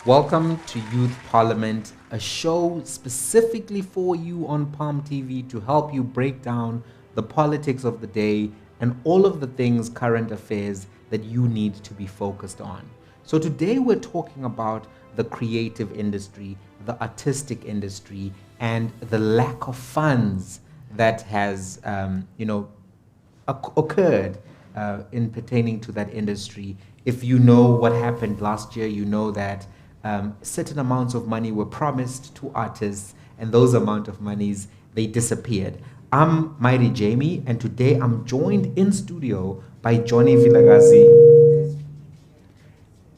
Welcome to Youth Parliament, a show specifically for you on Palm TV to help you break down the politics of the day and all of the things, current affairs that you need to be focused on. So today we're talking about the creative industry, the artistic industry, and the lack of funds that has, occurred in pertaining to that industry. If you know what happened last year, you know that certain amounts of money were promised to artists, and those amount of monies they disappeared. I'm Mighty Jamie, and today I'm joined in studio by Jonny Vilakazi.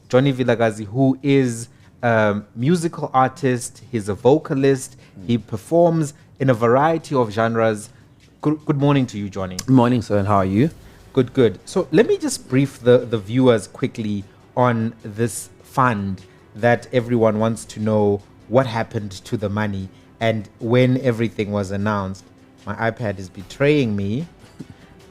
Jonny Vilakazi, who is a musical artist, he's a vocalist, he performs in a variety of genres. Good morning to you, Jonny. Good morning, sir, and how are you? Good. So let me just brief the viewers quickly on this fund that everyone wants to know what happened to the money and when everything was announced. My iPad is betraying me.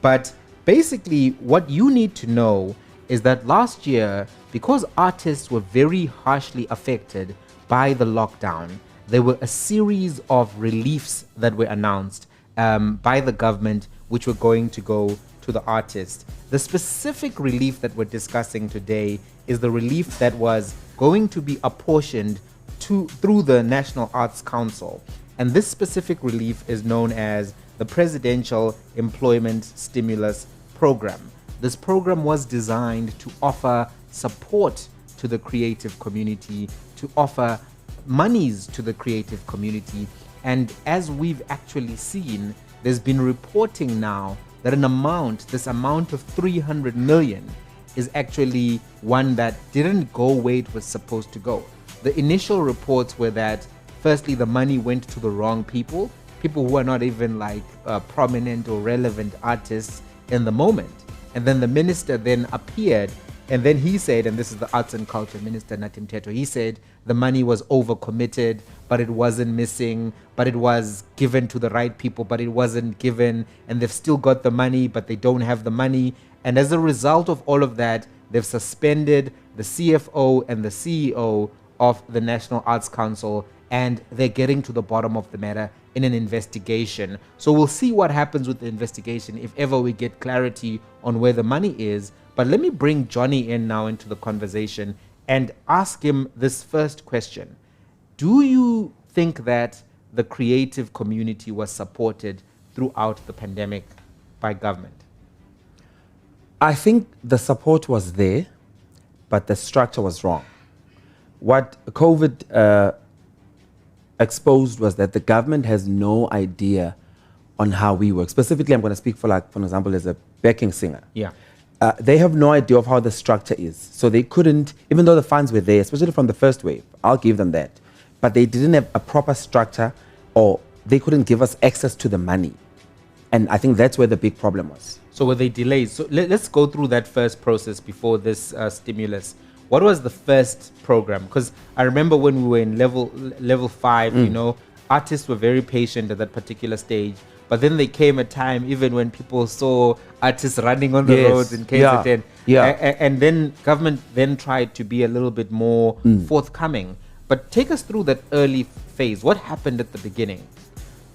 But basically, what you need to know is that last year, because artists were very harshly affected by the lockdown, there were a series of reliefs that were announced by the government, which were going to go to the artists. The specific relief that we're discussing today is the relief that was going to be apportioned through the National Arts Council. And this specific relief is known as the Presidential Employment Stimulus Program. This program was designed to offer support to the creative community, to offer monies to the creative community. And as we've actually seen, there's been reporting now that this amount of 300 million is actually one that didn't go where it was supposed to go. The initial reports were that firstly, the money went to the wrong people who are not even prominent or relevant artists in the moment. And then the minister then appeared, and then he said, and this is the Arts and Culture Minister, Natim Teto, he said the money was overcommitted, but it wasn't missing, but it was given to the right people, but it wasn't given, and they've still got the money, but they don't have the money. And as a result of all of that, they've suspended the CFO and the CEO of the National Arts Council, and they're getting to the bottom of the matter in an investigation. So we'll see what happens with the investigation if ever we get clarity on where the money is. But let me bring Jonny in now into the conversation and ask him this first question. Do you think that the creative community was supported throughout the pandemic by government? I think the support was there, but the structure was wrong. What COVID exposed was that the government has no idea on how we work. Specifically, I'm going to speak for example, as a backing singer. Yeah. They have no idea of how the structure is. So they couldn't, even though the funds were there, especially from the first wave, I'll give them that. But they didn't have a proper structure, or they couldn't give us access to the money. And I think that's where the big problem was. So were they delays? So let's go through that first process before this stimulus. What was the first program? Because I remember when we were in level 5, artists were very patient at that particular stage. But then there came a time, even when people saw artists running on the roads in KZN. And then government then tried to be a little bit more forthcoming. But take us through that early phase. What happened at the beginning?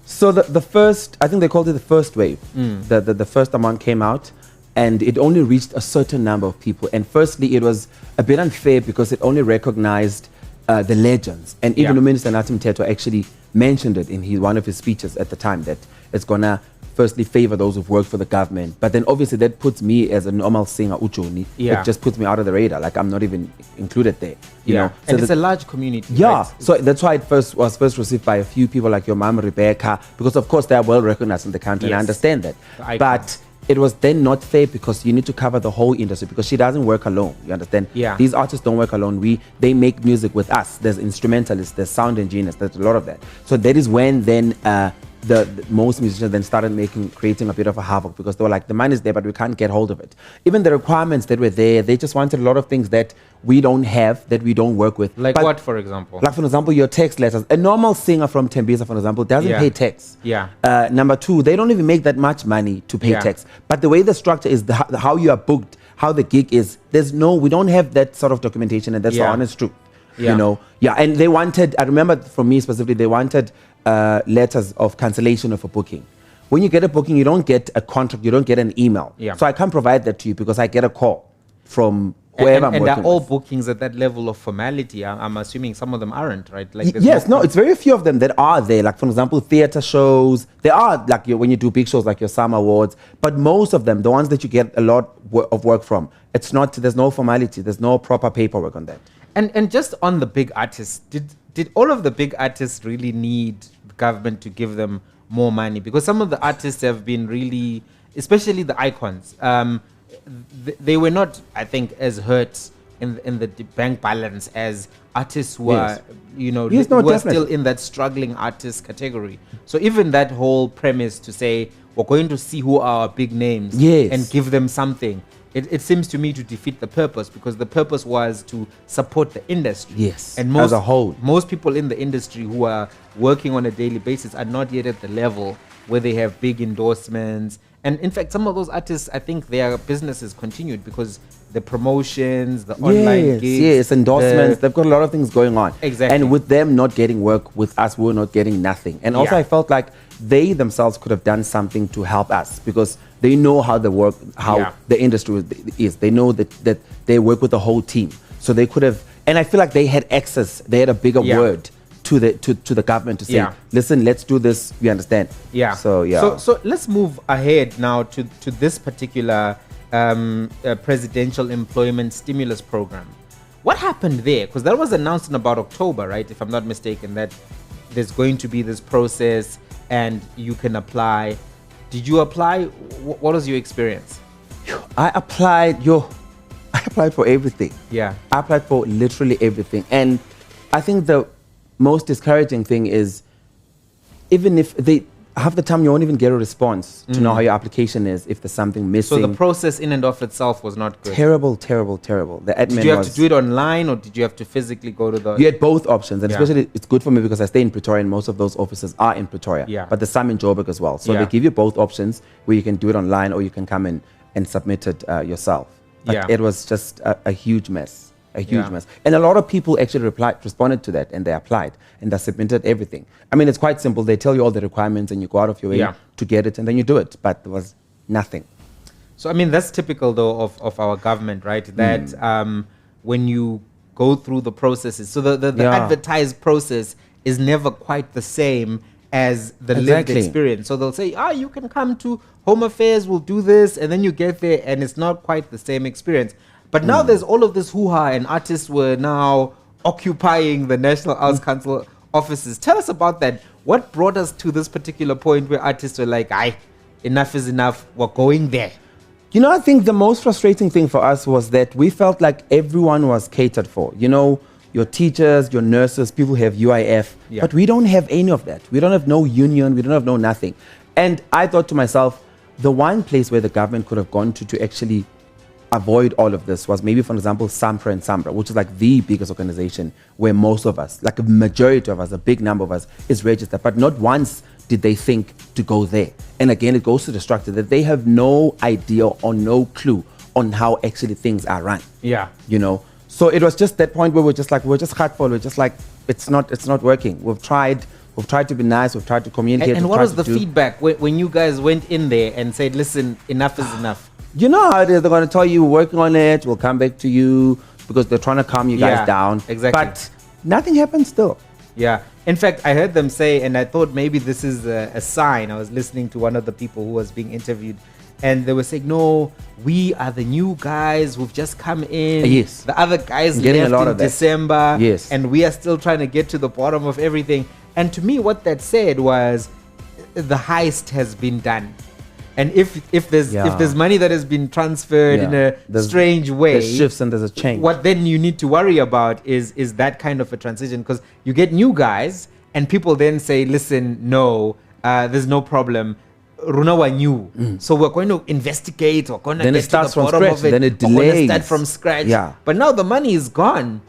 So the first, I think they called it the first wave. The first amount came out, and it only reached a certain number of people. And firstly, it was a bit unfair because it only recognized the legends. And even the Minister Natim Teto actually mentioned it in one of his speeches at the time, that it's going to firstly favor those who've worked for the government. But then obviously that puts me as a normal singer, Jonny, it just puts me out of the radar. Like, I'm not even included there. You know? And so it's a large community. Yeah. Right? So that's why it was first received by a few people like your mom, Rebecca, because of course they are well recognized in the country, and I understand that. But it was then not fair because you need to cover the whole industry, because she doesn't work alone. You understand? Yeah. These artists don't work alone. They make music with us. There's instrumentalists, there's sound engineers, there's a lot of that. So that is when then the most musicians then started creating a bit of a havoc, because they were like, the money's there, but we can't get hold of it. Even the requirements that were there, they just wanted a lot of things that we don't have, that we don't work with. Like, but what, for example? Like, for example, your tax letters. A normal singer from Tembisa, for example, doesn't pay tax. Number two, they don't even make that much money to pay tax. But the way the structure is, how you are booked, how the gig is, we don't have that sort of documentation, and that's the honest truth. Yeah. You know, yeah, and they wanted. I remember for me specifically, they wanted letters of cancellation of a booking. When you get a booking, you don't get a contract, you don't get an email. Yeah. So I can't provide that to you because I get a call from And, whoever and, I'm and are working all with. bookings at that level of formality? I'm assuming some of them aren't, right? Like there's Yes, no, it's very few of them that are there. Like, for example, theater shows. They are like when you do big shows like your summer awards. But most of them, the ones that you get a lot of work from, it's not. There's no formality. There's no proper paperwork on that. And just on the big artists, did all of the big artists really need the government to give them more money? Because some of the artists have been really, especially the icons, they were not, I think, as hurt in the bank balance as artists who Yes. are, you know, Yes, no, who are definitely. still in that struggling artist category. So even that whole premise to say we're going to see who are our big names Yes. and give them something, it seems to me to defeat the purpose, because the purpose was to support the industry. Yes, And as a whole. most people in the industry who are working on a daily basis are not yet at the level where they have big endorsements. And in fact, some of those artists, I think their businesses continued because the promotions, the online Yes, gigs, yes, endorsements. They've got a lot of things going on. Exactly. And with them not getting work, with us, we're not getting nothing. And also, Yeah. I felt like they themselves could have done something to help us because they know how the work, how Yeah. the industry is. They know that they work with the whole team. So they could have, and I feel like they had access. They had a bigger Yeah. word to the government to say, Yeah. listen, let's do this. You understand? Yeah. So yeah. So let's move ahead now to this particular presidential employment stimulus program. What happened there? Because that was announced in about October, right? If I'm not mistaken, that there's going to be this process and you can apply. Did you apply? What was your experience? I applied for everything. Yeah. I applied for literally everything. And I think the most discouraging thing is even if they half the time you won't even get a response to know how your application is if there's something So missing. the process in and of itself was not good. Terrible. The admin Did you have was, to do it online or did you have to physically go to the... You had both options, and Yeah. especially it's good for me because I stay in Pretoria and most of those offices are in Pretoria. Yeah. But there's some in Joburg as well. So Yeah. they give you both options where you can do it online or you can come in and submit it yourself. But Yeah. it was just a huge mess. A huge Yeah. mess. And a lot of people actually responded to that and they applied and they submitted everything. I mean, it's quite simple. They tell you all the requirements and you go out of your way Yeah. to get it and then you do it. But there was nothing. So, I mean, that's typical, though, of our government, right? That when you go through the processes, so the Yeah. advertised process is never quite the same as the lived Exactly. experience. So they'll say, you can come to Home Affairs, we'll do this. And then you get there and it's not quite the same experience. But now there's all of this hoo-ha and artists were now occupying the National Arts Council offices. Tell us about that. What brought us to this particular point where artists were like, enough is enough, we're going there? You know, I think the most frustrating thing for us was that we felt like everyone was catered for. You know, your teachers, your nurses, people who have UIF, Yeah. but we don't have any of that. We don't have no union, we don't have no nothing. And I thought to myself, the one place where the government could have gone to actually avoid all of this was maybe, for example, SAMPRA and SAMPRA, which is like the biggest organization where most of us, like a majority of us, a big number of us is registered. But not once did they think to go there. And again, it goes to the structure that they have no idea or no clue on how actually things are run. Yeah. You know, so it was just that point where we're just hurtful. We're just like, it's not working. We've tried to be nice. We've tried to communicate. And we've what tried was to the do- feedback when you guys went in there and said, listen, enough is enough? You know how it is. They're going to tell you we're working on it. We'll come back to you because they're trying to calm you Yeah, guys down. exactly. But nothing happened still. Yeah. In fact, I heard them say, and I thought maybe this is a sign. I was listening to one of the people who was being interviewed, and they were saying, no, we are the new guys who've just come in. Yes. The other guys I'm getting a left lot in of that. December. Yes. And we are still trying to get to the bottom of everything. And to me, what that said was the heist has been done. And if there's money that has been transferred in a There's- strange way, There's shifts and there's a change. what then you need to worry about is that kind of a transition, because you get new guys and people then say, listen, no, there's no problem. Runa wa new, so we're going to investigate. We're going to Then it get to starts the from bottom scratch, of it. then it We're going to delays. start from scratch. Yeah. But now the money is gone,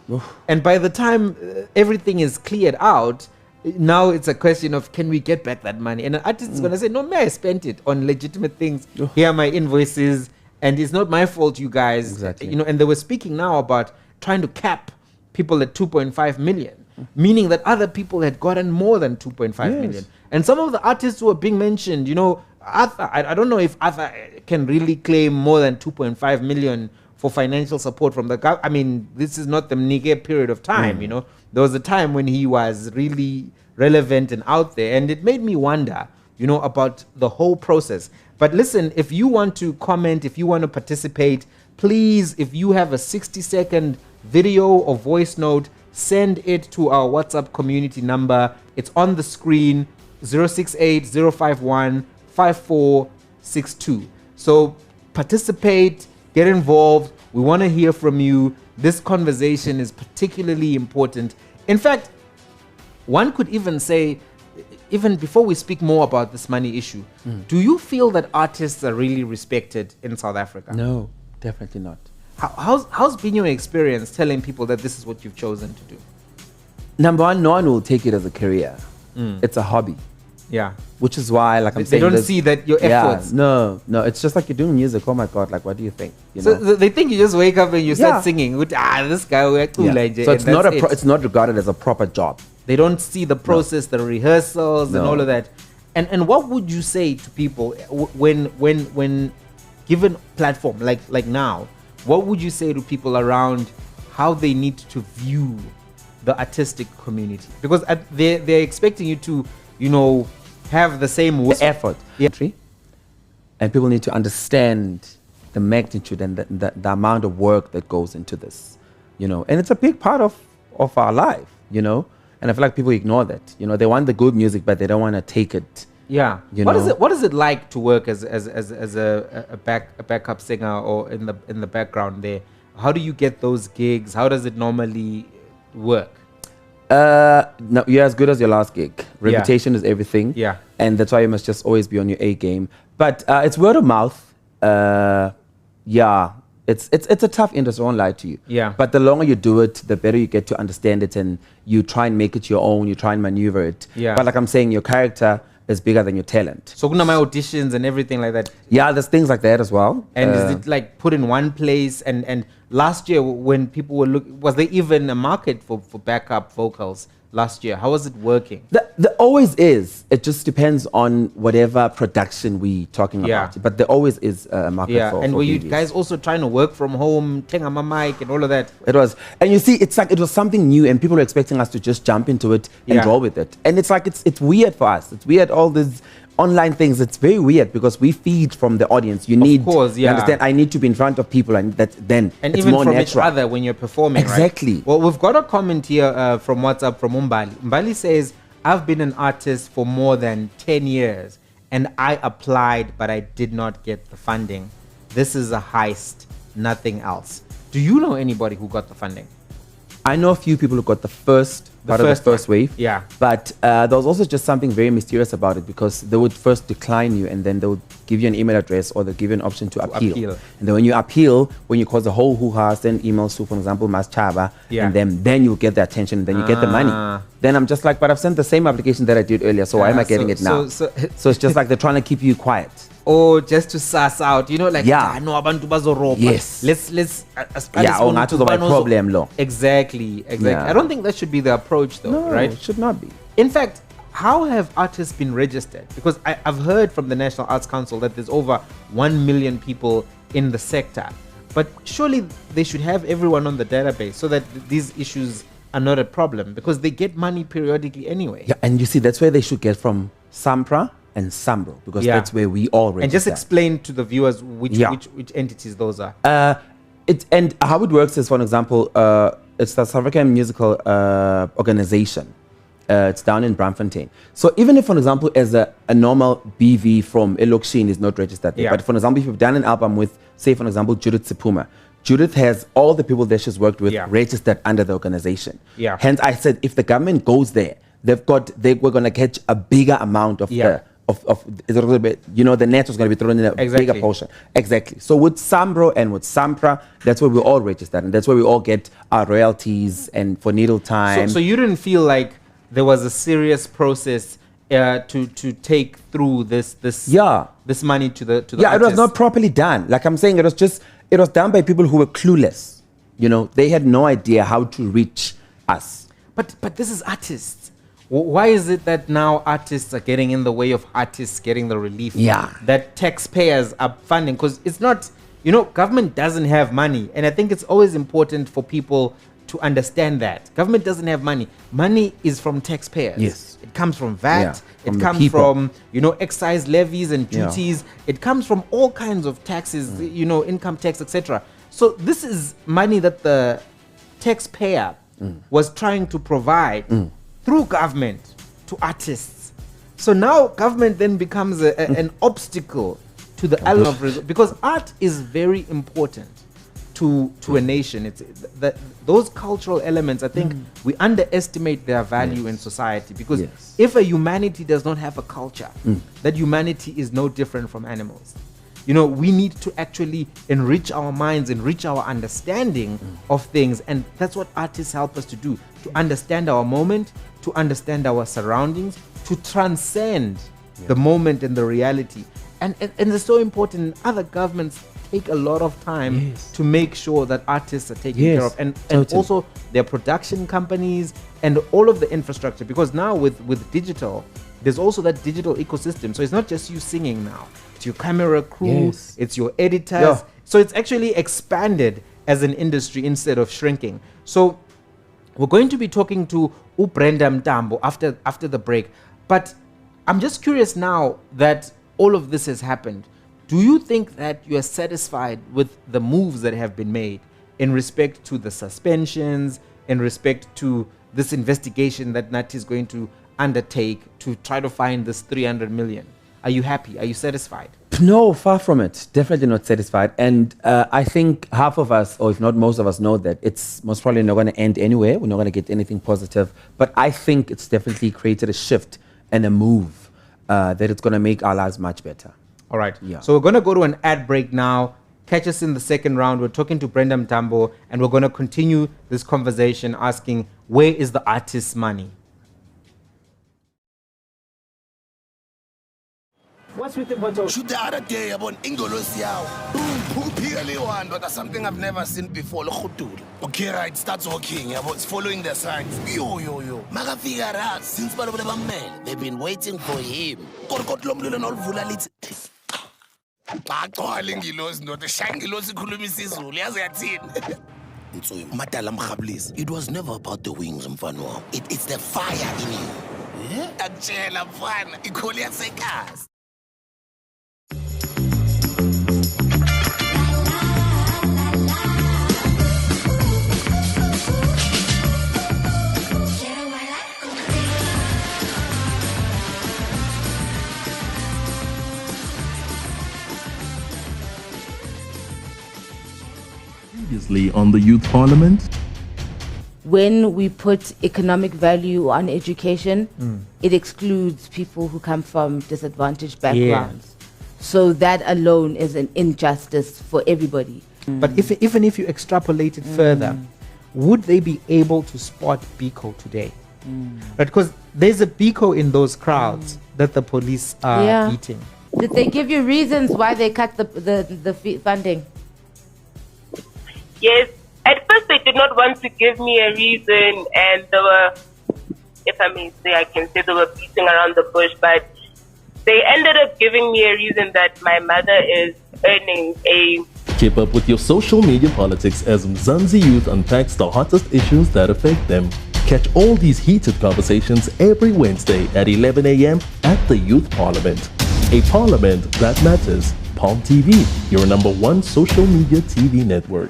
and by the time everything is cleared out, now it's a question of, can we get back that money? And an artist is going to say, no, man, I spent it on legitimate things. Here are my invoices, and it's not my fault, you guys. Exactly. You know, and they were speaking now about trying to cap people at 2.5 million, meaning that other people had gotten more than 2.5 million. And some of the artists who are being mentioned, you know, Arthur, I don't know if Arthur can really claim more than 2.5 million for financial support from the government. I mean, this is not the Nige period of time, you know. There was a time when he was really relevant and out there, and it made me wonder, you know, about the whole process. But listen, if you want to comment, if you want to participate, please, if you have a 60-second video or voice note, send it to our WhatsApp community number. It's on the screen, 068-051-5462. So participate, get involved. We want to hear from you. This conversation is particularly important. In fact, one could even say, even before we speak more about this money issue, do you feel that artists are really respected in South Africa? No, definitely not. How's been your experience telling people that this is what you've chosen to do? Number one, no one will take it as a career. It's a hobby. Yeah. Which is why, like I'm saying, they don't see that your efforts. No, it's just like you're doing music. Oh my God, like what do you think? You so know? They think you just wake up and you start singing. This guy we're cool. So it's not it's not regarded as a proper job. They don't see the process, the rehearsals, and all of that. And what would you say to people when given platform like now? What would you say to people around how they need to view the artistic community? Because they're expecting you to, you know, have the same effort. And people need to understand the magnitude and the amount of work that goes into this, you know. And it's a big part of our life, you know. And I feel like people ignore that. You know, they want the good music, but they don't want to take it. Yeah. What is it like to work as a backup singer or in the background there? How do you get those gigs? How does it normally work? No, you're as good as your last gig. Reputation is everything. Yeah. And that's why you must just always be on your A game. But it's word of mouth. It's a tough industry, I won't lie to you. Yeah. But the longer you do it, the better you get to understand it, and you try and make it your own, you try and maneuver it. Yeah. But like I'm saying, your character is bigger than your talent. So kuna my auditions and everything like that. Yeah, there's things like that as well. And is it like put in one place? And last year when people were was there even a market for backup vocals last year? How was it working? There always is. It just depends on whatever production we talking about. But there always is a market for and were you BVs. guys also trying to work from home, tenga my mic and all of that? It was. And you see, it's like it was something new and people were expecting us to just jump into it and roll with it. And it's like it's weird for us. It's weird, all these online things. It's very weird because we feed from the audience. You need, you understand, I need to be in front of people, and that then and it's even more from natural. each other when you're performing. Exactly. Right? Well, we've got a comment here from WhatsApp from Mbali. Mbali says, I've been an artist for more than 10 years and I applied, but I did not get the funding. This is a heist, nothing else. Do you know anybody who got the funding? I know a few people who got the first wave. Yeah. But there was also just something very mysterious about it, because they would first decline you and then they would give you an email address, or they'll give you an option to appeal. And then when you appeal, when you cause the whole hoo-ha, send emails to, for example, Maschaba, and then you'll get the attention, and then you get the money. Then I'm just like, but I've sent the same application that I did earlier, so why am I getting it now? So it's just like they're trying to keep you quiet. Or just to suss out, you know, like, no, abantu bazoroba. Yes. Let's problem lo. Exactly. I don't think that should be the approach, though, right? It should not be. In fact, how have artists been registered? Because I've heard from the National Arts Council that there's over 1 million people in the sector. But surely they should have everyone on the database so that these issues are not a problem, because they get money periodically anyway. Yeah, and you see, that's where they should get from SAMPRA and SAMBRO, because that's where we all register. And just explain to the viewers which entities those are. And how it works is, for example, it's the South African Musical Organization. It's down in Braamfontein. So even if, for example, as a normal BV from Elokshin is not registered there, but for example, if you've done an album with, say, for example, Judith Sipuma, Judith has all the people that she's worked with registered under the organization. Hence, I said, if the government goes there, we're going to catch a bigger amount of the net was going to be thrown in a bigger portion. Exactly. So with SAMBRO and with SAMPRA, that's where we all registered, and that's where we all get our royalties and for needle time. So you didn't feel like there was a serious process to take through this money to the it was not properly done. Like I'm saying, it was done by people who were clueless. You know, they had no idea how to reach us. But this is artists. Why is it that now artists are getting in the way of artists getting the relief that taxpayers are funding? Because it's not, government doesn't have money. And I think it's always important for people to understand that. Government doesn't have money. Money is from taxpayers. Yes. It comes from VAT. From it the comes people. from, excise levies and duties. It comes from all kinds of taxes, income tax, etc. So this is money that the taxpayer was trying to provide through government to artists. So now government then becomes an obstacle to the element of result, because art is very important to a nation. It's that those cultural elements, I think we underestimate their value in society, because if a humanity does not have a culture, that humanity is no different from animals. We need to actually enrich our minds, enrich our understanding of things. And that's what artists help us to do, to understand our moment, to understand our surroundings, to transcend the moment and the reality. And it's so important. Other governments take a lot of time to make sure that artists are taken care of. And also their production companies and all of the infrastructure. Because now with digital, there's also that digital ecosystem. So it's not just you singing now. It's your camera crew, it's your editors. So it's actually expanded as an industry instead of shrinking. So we're going to be talking to Brenda Mtambo after the break. But I'm just curious now that all of this has happened. Do you think that you are satisfied with the moves that have been made in respect to the suspensions, in respect to this investigation that Nat is going to undertake to try to find this 300 million? Are you happy? Are you satisfied? No, far from it. Definitely not satisfied. And I think half of us, or if not most of us, know that it's most probably not going to end anywhere. We're not going to get anything positive. But I think it's definitely created a shift and a move that it's going to make our lives much better. All right. Yeah. So we're going to go to an ad break now. Catch us in the second round. We're talking to Brenda Mtambo, and we're going to continue this conversation asking, where is the artist's money? What's with the bottle? Shoot the other day about Ingolosiao. Boom, purely one, but that's something I've never seen before. Okay, right, starts walking. It's following the signs. Yo. Maga figure out since man, they've been waiting for him. It was never about the wings, Mfano. It's the fire in you. Yeah? Fun. Previously on the Youth Parliament. When we put economic value on education, it excludes people who come from disadvantaged backgrounds. So that alone is an injustice for everybody. But even if you extrapolate it further, would they be able to spot Biko today? Right, because there's a Biko in those crowds that the police are eating. Did they give you reasons why they cut the funding? Yes. At first, they did not want to give me a reason, and they were, if I may say, I can say they were beating around the bush, but they ended up giving me a reason that my mother is earning a... Keep up with your social media politics as Mzansi Youth unpacks the hottest issues that affect them. Catch all these heated conversations every Wednesday at 11 a.m. at the Youth Parliament. A parliament that matters. Palm TV, your #1 social media TV network.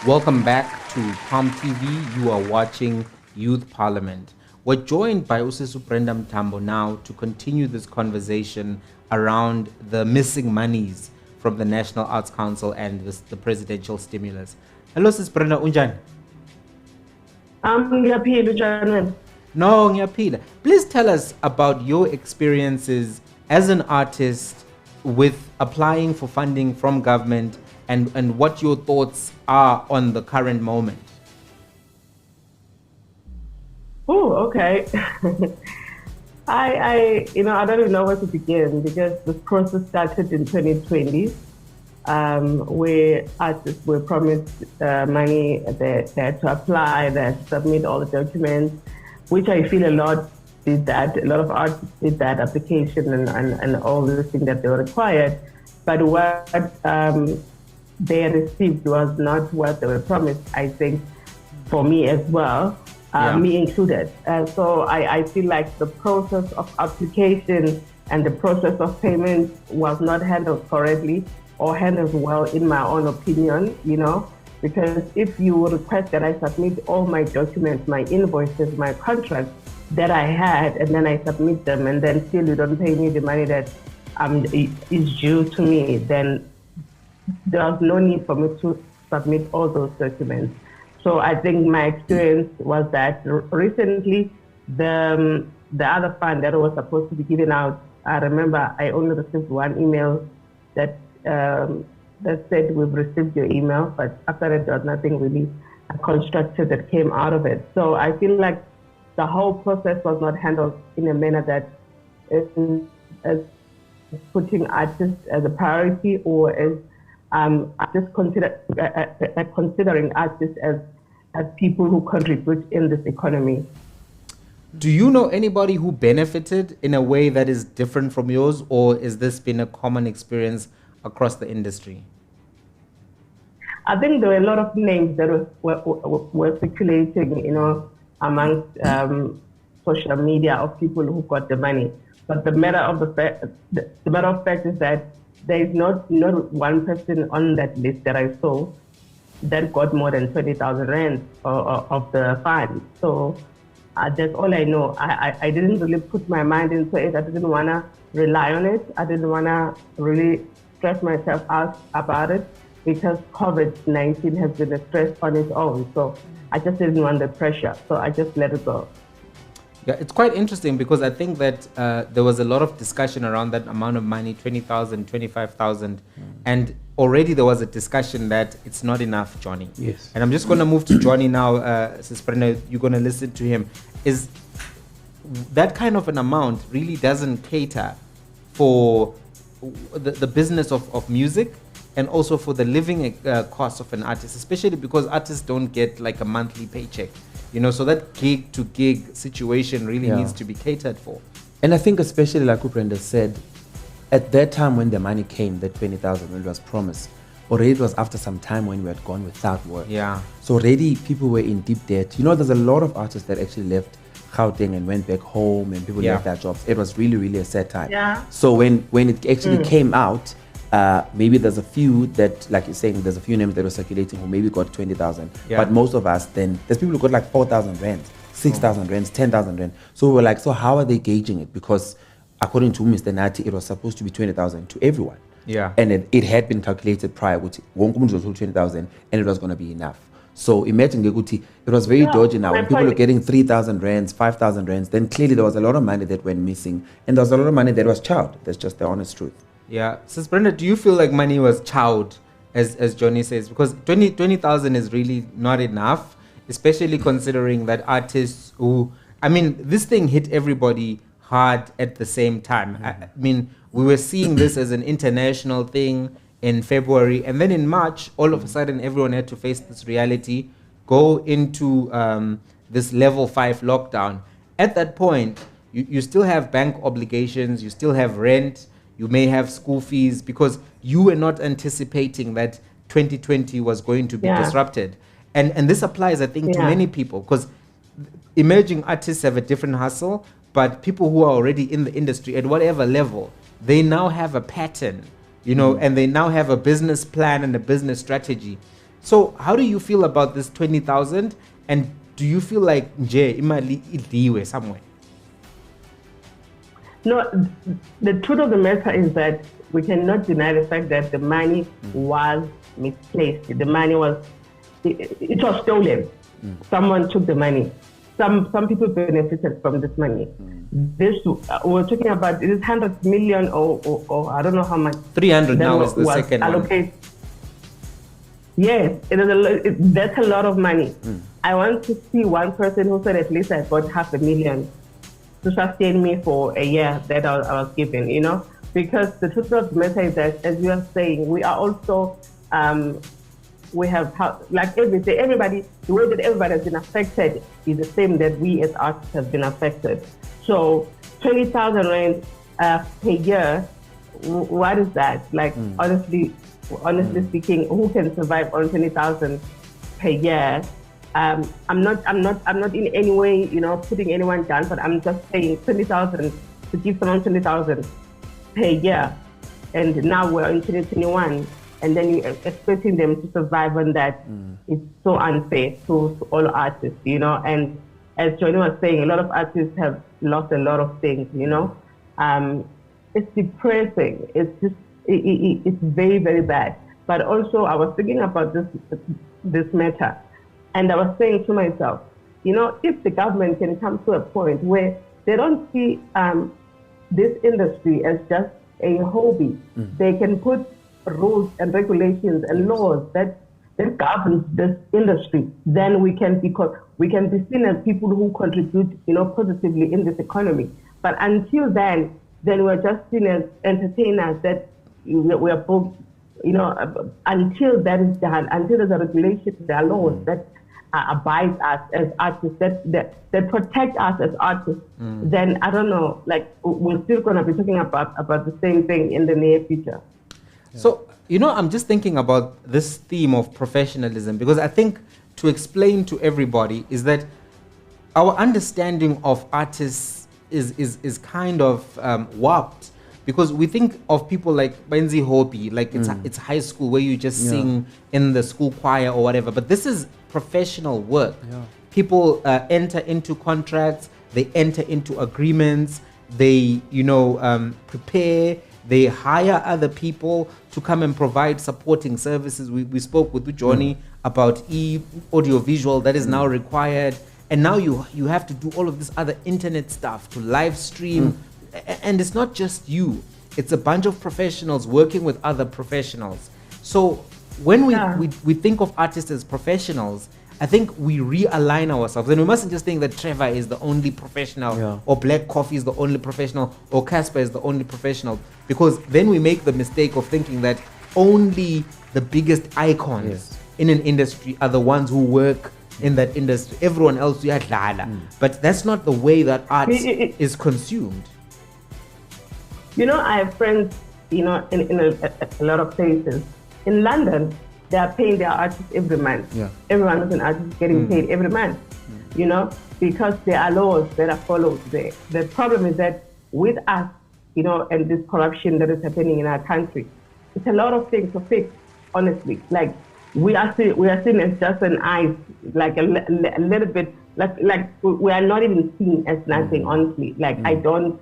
Welcome back to Palm TV. You are watching Youth Parliament. We're joined by Usisu Brenda Mtambo now to continue this conversation around the missing monies from the National Arts Council and the presidential stimulus. Hello, Sis Brenda, unjani? Ngiyaphila, Jonny. No, ngiyaphila. Please tell us about your experiences as an artist with applying for funding from government and what your thoughts are on the current moment. Oh, okay. I don't even know where to begin because this process started in 2020. where artists were promised money, they had to apply, they had to submit all the documents, which I feel a lot did that. A lot of artists did that application and all the things that they were required. But what they received was not what they were promised, I think, for me as well, me included. So I feel like the process of application and the process of payment was not handled correctly or handled well, in my own opinion, because if you request that I submit all my documents, my invoices, my contracts that I had, and then I submit them, and then still you don't pay me the money that is due to me, then there's no need for me to submit all those documents. So I think my experience was that recently the other fund that was supposed to be given out, I remember I only received one email that said we've received your email, but after that there was nothing really constructive that came out of it. So I feel like the whole process was not handled in a manner that is putting artists as a priority, or as considering artists as people who contribute in this economy. Do you know anybody who benefited in a way that is different from yours, or has this been a common experience across the industry? I think there were a lot of names that were circulating, amongst social media of people who got the money. But the matter of fact is that there is not one person on that list that I saw that got more than 20,000 rand of the fund. So that's all I know. I didn't really put my mind into it. I didn't want to rely on it. I didn't want to really stress myself out about it, because COVID-19 has been a stress on its own. So I just didn't want the pressure. So I just let it go. Yeah, it's quite interesting because I think that there was a lot of discussion around that amount of money, 20,000, 25,000. And already there was a discussion that it's not enough, Jonny. Yes. And I'm just going to move to Jonny now. Sis Brenda, you're going to listen to him. Is that kind of an amount really doesn't cater for the business of music, and also for the living cost of an artist, especially because artists don't get like a monthly paycheck. So that gig to gig situation really needs to be catered for. And I think especially like Brenda said, at that time when the money came, the 20,000 when it was promised, already it was after some time when we had gone without work. Yeah. So already people were in deep debt. There's a lot of artists that actually left Gauteng and went back home, and people left their jobs. It was really, really a sad time. Yeah. So when it actually came out, maybe there's a few that, like you're saying, there's a few names that were circulating who maybe got 20,000. Yeah. But most of us, then there's people who got like 4,000 rand, 6,000 rand, 10,000 rand. So we were like, so how are they gauging it? Because according to Mr. Nati, it was supposed to be 20,000 to everyone. Yeah. And it had been calculated prior, which was 20,000, and it was going to be enough. So imagine, it was very dodgy now. When people were getting 3,000 rands, 5,000 rands, then clearly there was a lot of money that went missing, and there was a lot of money that was chowed. That's just the honest truth. Yeah. Sis Brenda, do you feel like money was chowed, as Jonny says? Because 20,000 is really not enough, especially considering that artists who, this thing hit everybody hard at the same time. We were seeing this as an international thing in February, and then in March, all of a sudden, everyone had to face this reality, go into this level 5 lockdown. At that point, you still have bank obligations, you still have rent, you may have school fees, because you were not anticipating that 2020 was going to be disrupted. And this applies, I think, to many people, because emerging artists have a different hustle, but people who are already in the industry at whatever level, they now have a pattern, and they now have a business plan and a business strategy. So how do you feel about this 20,000? And do you feel like imali idiwe somewhere? No, the truth of the matter is that we cannot deny the fact that the money was misplaced. The money was, it was stolen. Someone took the money. Some people benefited from this money. This we're talking about, it is 100 million or I don't know how much. 300 now is the second one. Yes, that's a lot of money. I want to see one person who said at least I got 500,000 to sustain me for a year that I was given, because the truth of the matter is that, as you are saying, we are also, we have, like everybody, the way that everybody has been affected is the same that we as artists have been affected. So 20,000 rand per year, what is that? Like, honestly speaking, who can survive on 20,000 per year? I'm not in any way, putting anyone down, but I'm just saying 20,000, to give someone 20,000 per year, and now we're in 2021, and then you're expecting them to survive on that. It's so unfair to all artists, and as Jonny was saying, a lot of artists have lost a lot of things, it's depressing. It's just, it's very, very bad. But also, I was thinking about this matter, and I was saying to myself, if the government can come to a point where they don't see this industry as just a hobby, they can put rules and regulations and laws that govern this industry, then we can be seen as people who contribute, positively in this economy. But until then we're just seen as entertainers that we're both, until that is done, until there's a regulation, there are laws that abide us as artists, that protect us as artists, then I don't know, like, we're still going to be talking about the same thing in the near future. So, I'm just thinking about this theme of professionalism, because I think to explain to everybody is that our understanding of artists is kind of warped, because we think of people like Benzi Hopi, like it's high school where you just sing in the school choir or whatever, but this is professional work. People enter into contracts, they enter into agreements, they prepare, they hire other people to come and provide supporting services. We spoke with Jonny about audiovisual that is now required, and now you have to do all of this other internet stuff to live stream, and it's not just you, it's a bunch of professionals working with other professionals. So when we think of artists as professionals, I think we realign ourselves, and we mustn't just think that Trevor is the only professional, or Black Coffee is the only professional, or Casper is the only professional, because then we make the mistake of thinking that only the biggest icons in an industry are the ones who work in that industry. Everyone else, but that's not the way that art is consumed. I have friends, in a lot of places. In London, they are paying their artists every month. Everyone who's an artist is getting paid every month, because there are laws that are followed there. The problem is that with us, and this corruption that is happening in our country, it's a lot of things to fix, honestly. Like, we are seen as just an ice, like a little bit, like we are not even seen as nothing, honestly. Like, I don't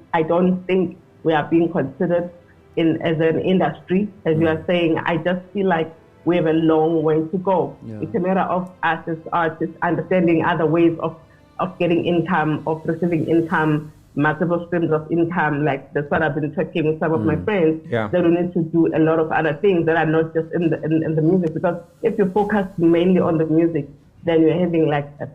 think we are being considered as an industry, as you are saying. I just feel like we have a long way to go. It's a matter of us as artists understanding other ways of getting income, of receiving income, multiple streams of income. Like, that's what I've been talking with some of my friends, that we need to do a lot of other things that are not just in the music, because if you focus mainly on the music, then you're having like a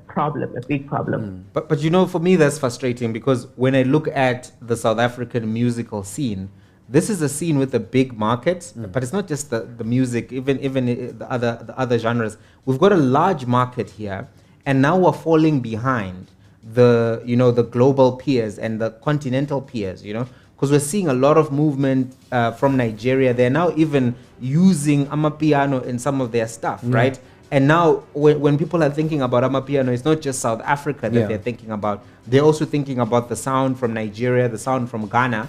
big problem. But for me that's frustrating, because when I look at the South African musical scene, this is a scene with a big market, but it's not just the music, even the other genres. We've got a large market here, and now we're falling behind the global peers and the continental peers, because we're seeing a lot of movement from Nigeria. They're now even using Amapiano in some of their stuff, right? And now when people are thinking about Amapiano, it's not just South Africa that they're thinking about. They're also thinking about the sound from Nigeria, the sound from Ghana.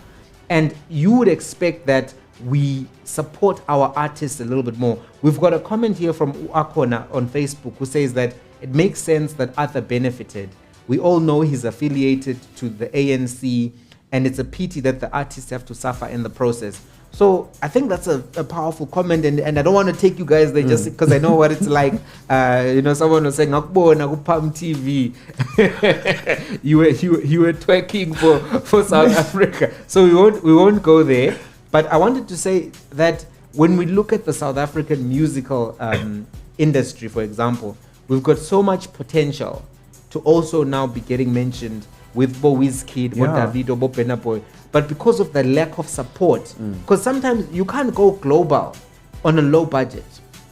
And you would expect that we support our artists a little bit more. We've got a comment here from Uakona on Facebook who says that it makes sense that Arthur benefited. We all know he's affiliated to the ANC, and it's a pity that the artists have to suffer in the process. So I think that's a powerful comment, and I don't want to take you guys there just because I know what it's like. Someone was saying, Pam TV. you were twerking for South Africa. So we won't go there. But I wanted to say that when we look at the South African musical industry, for example, we've got so much potential to also now be getting mentioned with Bo Wizkid, Bo Yeah. Davido, Bo Burna Boy, but because of the lack of support, because sometimes you can't go global on a low budget.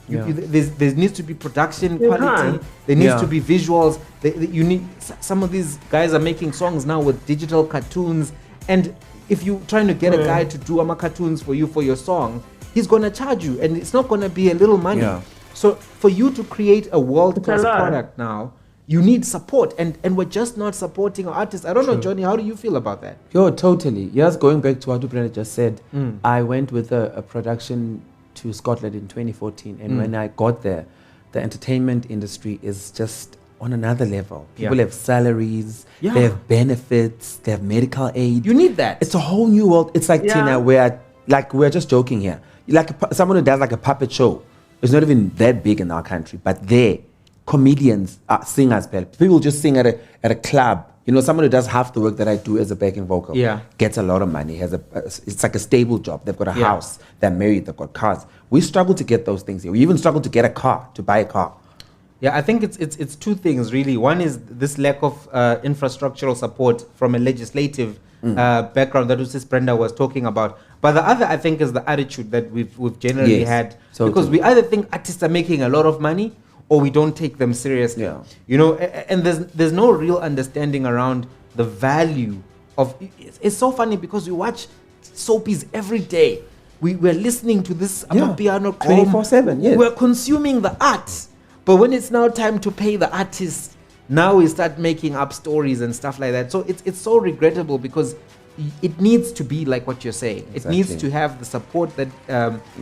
Yeah. There needs to be production You quality. can't. There needs Yeah. to be visuals. You need some of these guys are making songs now with digital cartoons, and if you're trying to get a guy to do cartoons for you for your song, he's gonna charge you, and it's not gonna be a little money. Yeah. So for you to create a world-class It's a lot. product now, you need support, and we're just not supporting our artists. I don't know, Jonny, how do you feel about that? Yo, totally. Yes, going back to what Brenda just said, I went with a production to Scotland in 2014, and when I got there, the entertainment industry is just on another level. People Yeah. have salaries, Yeah. they have benefits, they have medical aid. You need that. It's a whole new world. It's like Yeah. Tina, we're just joking here. Like someone who does like a puppet show. It's not even that big in our country, but they comedians, singers, people just sing at a club. You know, someone who does half the work that I do as a backing vocal, gets a lot of money. It's like a stable job. They've got a house. They're married. They've got cars. We struggle to get those things here. We even struggle to get a car, to buy a car. Yeah, I think it's two things really. One is this lack of infrastructural support from a legislative background that Sis Brenda was talking about. But the other, I think, is the attitude that we've generally had, totally. because we either think artists are making a lot of money or we don't take them seriously. Yeah. You know, and there's no real understanding around the value of. It's so funny because we watch soapies every day. We're listening to this piano 24/7. Yes. We're consuming the art. But when it's now time to pay the artists, now we start making up stories and stuff like that. So it's so regrettable because it needs to be like what you're saying. It needs to have the support that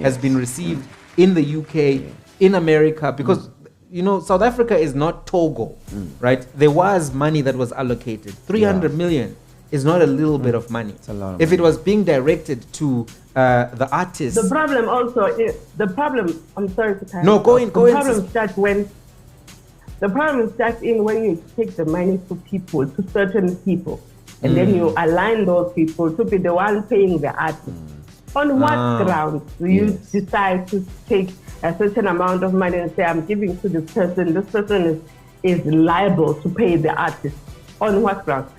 has been received in the UK, in America, because you know, South Africa is not Togo, right? There was money that was allocated. 300 million is not a little bit of money. It's a lot of if money. it was being directed to the artists. The problem also is I'm sorry to cut No, you go off. in, go in, The problem starts when you take the money to people, to certain people, and then you align those people to be the one paying the artist. On what grounds do you decide to take a certain amount of money and say, I'm giving to this person? This person is liable to pay the artist. On what grounds?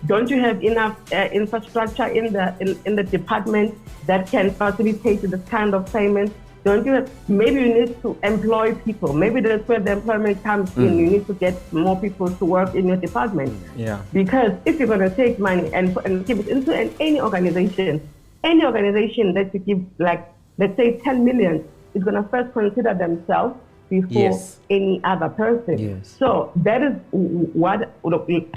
Don't you have enough infrastructure in the department that can facilitate this kind of payment? Don't you have, maybe you need to employ people. Maybe that's where the employment comes in. You need to get more people to work in your department. Yeah. Because if you're going to take money and give it into any organization that you give, like, let's say 10 million, is going to first consider themselves before any other person. Yes. So that is what,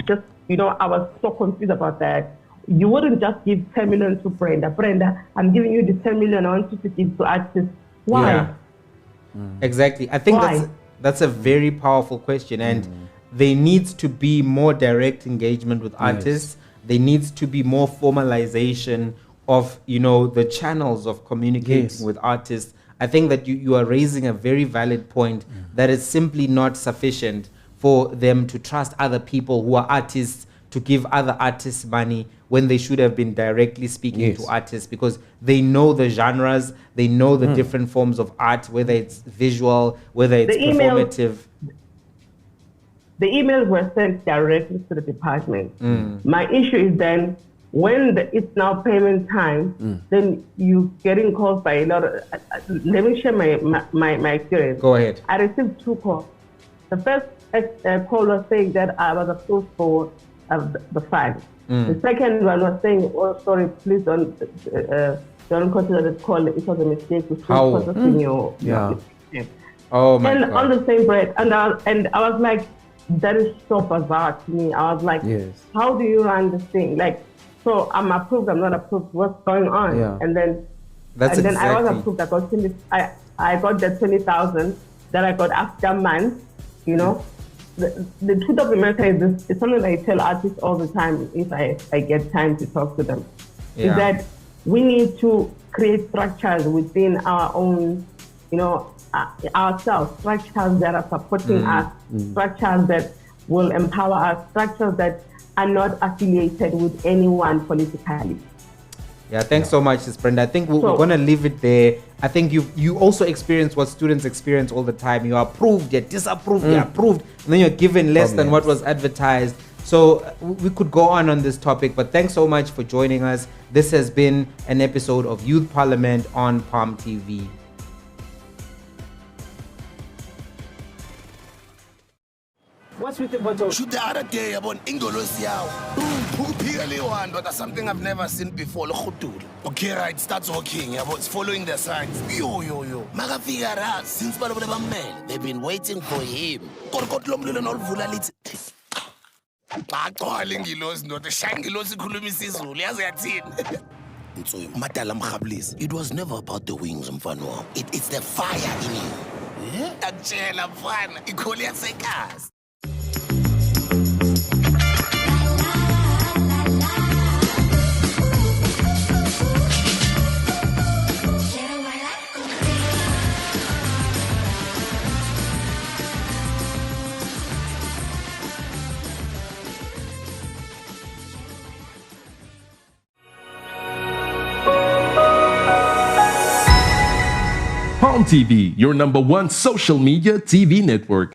just, you know, I was so confused about that. You wouldn't just give 10 million to Brenda. Brenda, I'm giving you the 10 million I want you to give to artists. Why? Yeah. Exactly. I think Why? that's a very powerful question, and there needs to be more direct engagement with artists. There needs to be more formalization of, you know, the channels of communicating with artists. I think that you are raising a very valid point that is simply not sufficient for them to trust other people who are artists to give other artists money when they should have been directly speaking to artists, because they know the genres, they know the different forms of art, whether it's visual, whether it's performative. The emails were sent directly to the department. My issue is then when it's now payment time, then you getting calls by a lot of. Let me share my experience. Go ahead. I received 2 calls. The first call was saying that I was approved for the fund. The second one was saying, "Oh, sorry, please don't consider the call. It was a mistake. We should processing your Oh my and God. on the same breath, and I was like, that is so bizarre to me. I was like, how do you run this thing? Like, so I'm approved, I'm not approved. What's going on? Yeah. And then I was approved. I got the 20,000 that I got after months. You know, the truth of the matter is this. It's something I tell artists all the time if I get time to talk to them. Is that we need to create structures within our own, you know, ourselves, structures that are supporting us, structures that will empower us, structures that are not affiliated with anyone politically. Yeah, thanks so much, Sis Brenda. I think we're going to leave it there. I think you also experience what students experience all the time. You're approved, you're disapproved, you're approved, and then you're given less than what was advertised. So we could go on this topic, but thanks so much for joining us. This has been an episode of Youth Parliament on Palm TV. What's with the bottle? Shoot the other day about Ingolosiao. Boom, but that's something I've never seen before. Okay, right, starts walking. It's following the signs. Yo. Magafigara, since man, they've been waiting for him. It was never about the wings, Mfanwa. It's the fire in you. Angela, fun. Ikolia sekas. Palm TV, your #1 social media TV network.